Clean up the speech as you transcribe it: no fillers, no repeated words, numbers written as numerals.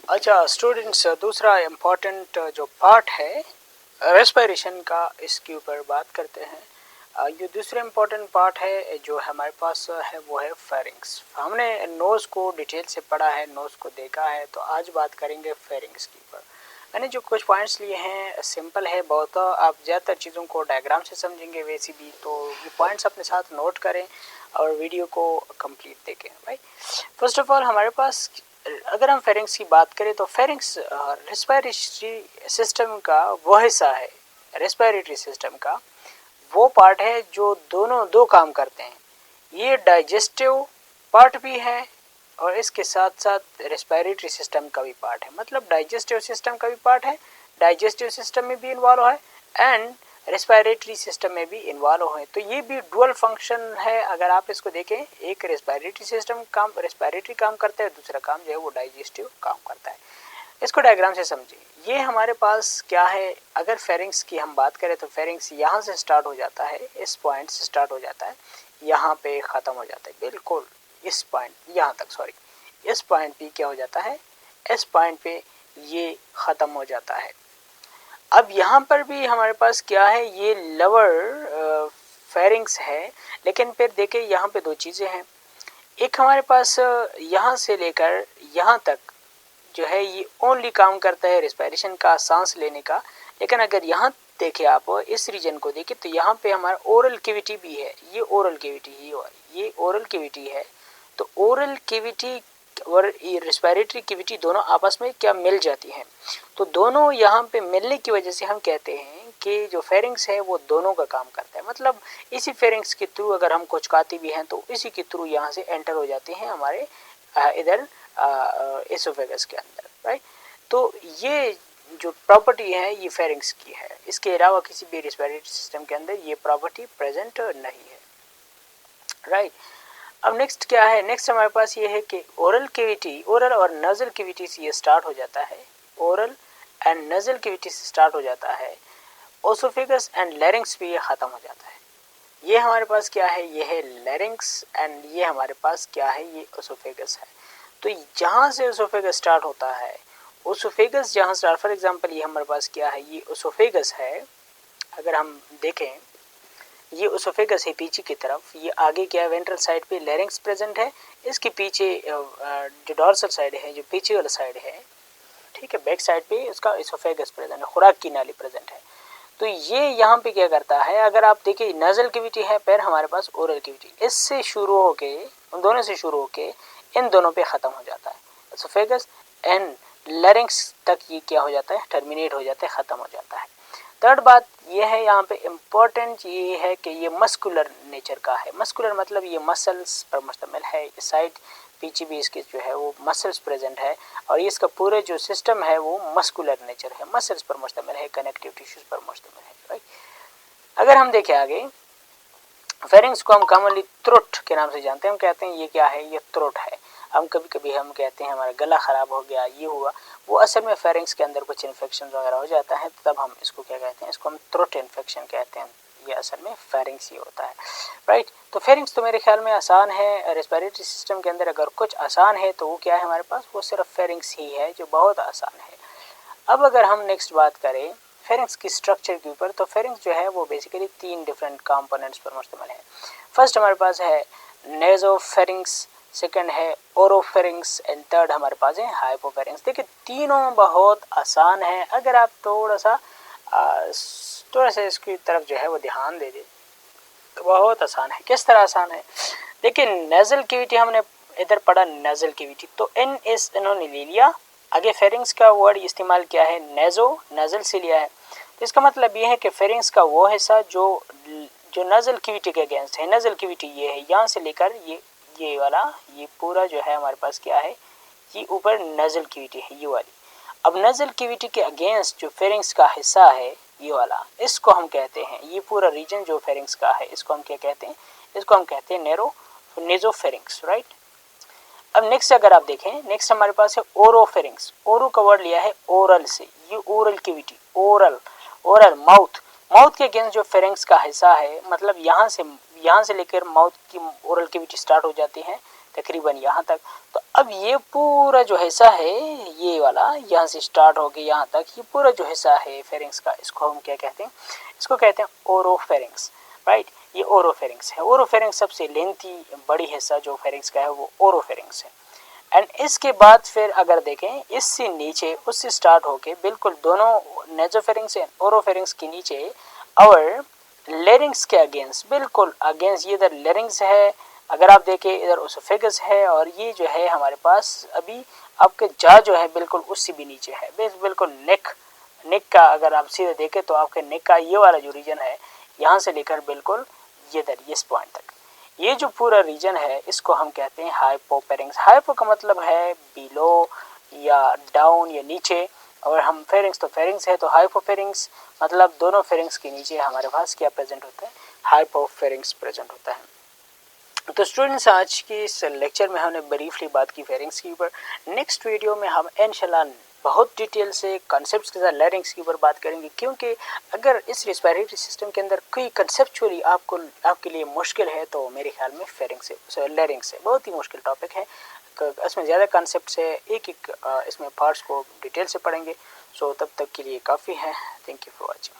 अच्छा स्टूडेंट्स, दूसरा इम्पोर्टेंट जो पार्ट है रेस्पिरेशन का, इसके ऊपर बात करते हैं। ये दूसरा इम्पोर्टेंट पार्ट है जो हमारे पास है वो है फेरिंग्स। हमने नोज़ को डिटेल से पढ़ा है, नोज़ को देखा है, तो आज बात करेंगे फेरिंग्स के ऊपर। मैंने जो कुछ पॉइंट्स लिए हैं सिंपल है बहुत, आप ज़्यादातर चीज़ों को डायग्राम से समझेंगे वैसे भी, तो ये पॉइंट्स अपने साथ नोट करें और वीडियो को कंप्लीट देखें। भाई फर्स्ट ऑफ ऑल हमारे पास अगर हम फेरिंग्स की बात करें तो फेरिंग्स रेस्पिरेटरी सिस्टम का वो हिस्सा है, रेस्पिरेटरी सिस्टम का वो पार्ट है जो दोनों दो काम करते हैं। ये डाइजेस्टिव पार्ट भी है और इसके साथ साथ रेस्पिरेटरी सिस्टम का भी पार्ट है। मतलब डाइजेस्टिव सिस्टम का भी पार्ट है, डाइजेस्टिव सिस्टम में भी इन्वॉल्व है एंड रेस्पिरेटरी सिस्टम में भी इन्वॉल्व है। तो ये भी डुअल फंक्शन है। अगर आप इसको देखें, एक रेस्पिरेटरी सिस्टम काम रेस्पिरेटरी काम करता है, दूसरा काम जो है वो डाइजेस्टिव काम करता है। इसको डायग्राम से समझिए। ये हमारे पास क्या है, अगर फेरिंग्स की हम बात करें तो फेरिंग्स यहाँ से स्टार्ट हो जाता है, इस पॉइंट से स्टार्ट हो जाता है, यहाँ पे ख़त्म हो जाता है, बिल्कुल इस पॉइंट यहाँ तक, सॉरी इस पॉइंट पे क्या हो जाता है, इस पॉइंट पे ये ख़त्म हो जाता है। अब यहाँ पर भी हमारे पास क्या है, ये लोअर फेरिंग्स है। लेकिन फिर देखिए यहाँ पे दो चीज़ें हैं। एक हमारे पास यहाँ से लेकर यहाँ तक जो है ये ओनली काम करता है रेस्पिरेशन का, सांस लेने का। लेकिन अगर यहाँ देखें, आप इस रीजन को देखें तो यहाँ पे हमारा ओरल कैविटी भी है। ये ओरल कैविटी ही और ये ओरल कैविटी है। तो ओरल कैविटी और ये रेस्पिरेटरी कैविटी दोनों आपस में क्या मिल जाती हैं। तो दोनों यहाँ पे मिलने की वजह से हम कहते हैं कि जो फेरिंग्स है वो दोनों का काम करता है। मतलब इसी फेरिंग्स के थ्रू अगर हम कुछ खाते भी हैं तो इसी के थ्रू यहाँ से एंटर हो जाते हैं हमारे इधर एसोफेगस के अंदर, राइट। तो ये जो प्रॉपर्टी है ये फेरिंग्स की है। इसके अलावा किसी भी रेस्पिरेटरी सिस्टम के अंदर ये प्रॉपर्टी प्रेजेंट नहीं है, राइट। अब नेक्स्ट क्या है, नेक्स्ट हमारे पास ये है कि ओरल कैविटी, ओरल और नजल कैविटी से ये स्टार्ट हो जाता है, ओरल एंड नजल कैविटी से स्टार्ट हो जाता है। ओसोफेगस एंड लैरिंग्स भी ये ख़त्म हो जाता है। ये हमारे पास क्या है, ये है लैरिंग्स एंड ये हमारे पास क्या है, ये ओसोफेगस है। तो जहाँ से ओसोफेगस स्टार्ट होता है, ओसोफेगस जहाँ स्टार्ट, फॉर एग्जांपल ये हमारे पास क्या है, ये ओसोफेगस है। अगर हम देखें ये ओसोफेगस है पीछे की तरफ, ये आगे क्या है, वेंट्रल साइड पे लैरिंग्स प्रेजेंट है, इसके पीछे जो डॉर्सल साइड है, जो पीछे वाला साइड है, ठीक है, बैक साइड पे उसका ओसोफेगस प्रेजेंट है, खुराक की नाली प्रेजेंट है। तो ये यहाँ पे क्या करता है, अगर आप देखिए नजल कैविटी है, फिर हमारे पास ओरल कैविटी, इससे शुरू होके, उन दोनों से शुरू होके इन दोनों पे ख़त्म हो जाता है। ओसोफेगस एंड लैरिंग्स तक ये क्या हो जाता है, टर्मिनेट हो जाता है, ख़त्म हो जाता है। थर्ड बात ये है यहाँ पे इम्पोर्टेंट, ये है कि ये मस्कुलर नेचर का है। मस्कुलर मतलब ये मसल्स पर मुश्तमिल है। इस साइड पीछे भी इसके जो है वो मसल्स प्रेजेंट है और ये इसका पूरा जो सिस्टम है वो मस्कुलर नेचर है, मसल्स पर मुश्तमिल है, कनेक्टिव टिश्यूज पर मुश्तमिल है, राइट। अगर हम देखें आगे, फेरिंग्स को हम कॉमनली थ्रोट के नाम से जानते हैं। हम कहते हैं ये क्या है, ये थ्रोट है। हम कभी कभी हम कहते हैं हमारा गला ख़राब हो गया, ये हुआ, वो असल में फेरिंग्स के अंदर कुछ इन्फेक्शन वगैरह हो जाता है, तब हम इसको क्या कहते हैं, इसको हम थ्रोट इन्फेक्शन कहते हैं। ये असल में फेरिंग्स ही होता है, राइट। तो फेरिंग्स तो मेरे ख्याल में आसान है। रेस्पिरेटरी सिस्टम के अंदर अगर कुछ आसान है तो वो क्या है हमारे पास, वो सिर्फ फेरिंग्स ही है जो बहुत आसान है। अब अगर हम नेक्स्ट बात करें फेरिंग्स की स्ट्रक्चर के ऊपर, तो फेरिंग्स जो है वो बेसिकली तीन डिफरेंट कंपोनेंट्स पर मुश्तमिल है। फर्स्ट हमारे पास है नेज़ोफेरिंग्स, सेकंड है ओरोफेरिंग्स एंड थर्ड हमारे पास है हाइपोफेरिंग्स। देखिए तीनों बहुत आसान है। अगर आप थोड़ा सा इसकी तरफ जो है वो ध्यान दे दे तो बहुत आसान है। किस तरह आसान है, देखिए नेजल कैविटी हमने इधर पढ़ा, नेजल कैविटी, तो एन एस इन्होंने ले लिया, आगे फेरिंग्स का वर्ड इस्तेमाल किया है, नेजो नजल से लिया है। तो इसका मतलब ये है कि फेरिंग्स का वो हिस्सा जो नजल कैविटी के अगेंस्ट है, नजल कैविटी ये है, यहाँ से लेकर ये वाला, ये पूरा जो है हमारे पास क्या है, ये ऊपर नजल कैविटी है, ये वाली। अब नजल कैविटी के अगेंस्ट जो फेरिंग्स का हिस्सा है ये वाला, इसको हम कहते हैं, ये पूरा रीजन जो फेरिंग्स का है इसको हम क्या कहते हैं, इसको हम कहते हैं नेज़ोफेरिंग्स, राइट। अब नेक्स्ट अगर आप देखें, नेक्स्ट हमारे पास है ओरोफेरिंग्स। ओरो का वर्ड लिया है ओरल से, ये oral cavity, oral mouth, mouth के अगेंस्ट जो फेरिंग्स का हिस्सा है, मतलब यहाँ से लेकर माउथ की ओरल कैविटी स्टार्ट हो जाती है, तकरीबन यहाँ तक। तो अब ये पूरा जो हिस्सा है, ये वाला यहाँ से स्टार्ट हो गया यहाँ तक, ये पूरा जो हिस्सा है फेरिंग्स का, इसको हम क्या कहते हैं, इसको कहते हैं ओरोफेरिंग्स, राइट। ये ओरोफेरिंग्स है। ओरोफेरिंग्स सबसे लेंथी बड़ी हिस्सा जो फेरिंग्स का है वो ओरोफेरिंग्स है। एंड इसके बाद फिर अगर देखें इससे नीचे उससे स्टार्ट होके बिल्कुल दोनों नेजोफेरिंग्स एंड ओरोफेरिंग्स के नीचे और लेरिंग्स के अगेंस्ट, बिल्कुल अगेंस्ट, ये इधर लेरिंग्स है, अगर आप देखें इधर ओसोफेगस है, और ये जो है हमारे पास अभी आपके जा जो है बिल्कुल उससे भी नीचे है, बिल्कुल नेक का अगर आप सीधे देखें तो आपके नेक का ये वाला जो रीजन है यहाँ से लेकर बिल्कुल ये इधर इस पॉइंट तक, ये जो पूरा रीजन है इसको हम कहते हैं हाइपोफेरिंग्स। हाइपो का मतलब है बिलो या डाउन या नीचे, और हम फेरिंग्स तो फेरिंग्स है, तो हाइपोफेरिंग्स मतलब दोनों फेरिंग्स के नीचे हमारे पास क्या प्रेजेंट होता है, हाइपोफेरिंग्स प्रेजेंट होता है। तो स्टूडेंट्स आज की इस लेक्चर में हमने ब्रीफली बात की फेरिंग्स के ऊपर। नेक्स्ट वीडियो में हम इंशाल्लाह बहुत डिटेल से कॉन्सेप्ट्स के साथ लैरिंग्स के ऊपर बात करेंगे, क्योंकि अगर इस रिस्पिरेटरी सिस्टम के अंदर कोई कंसेप्चुअली आपके लिए मुश्किल है तो मेरे ख्याल में फेरिंग्स से लैरिंग्स से बहुत ही मुश्किल टॉपिक है। इसमें ज़्यादा कॉन्सेप्ट्स है, एक इसमें पार्ट्स को डिटेल से पढ़ेंगे। सो तब तक के लिए काफ़ी है। Thank you for watching.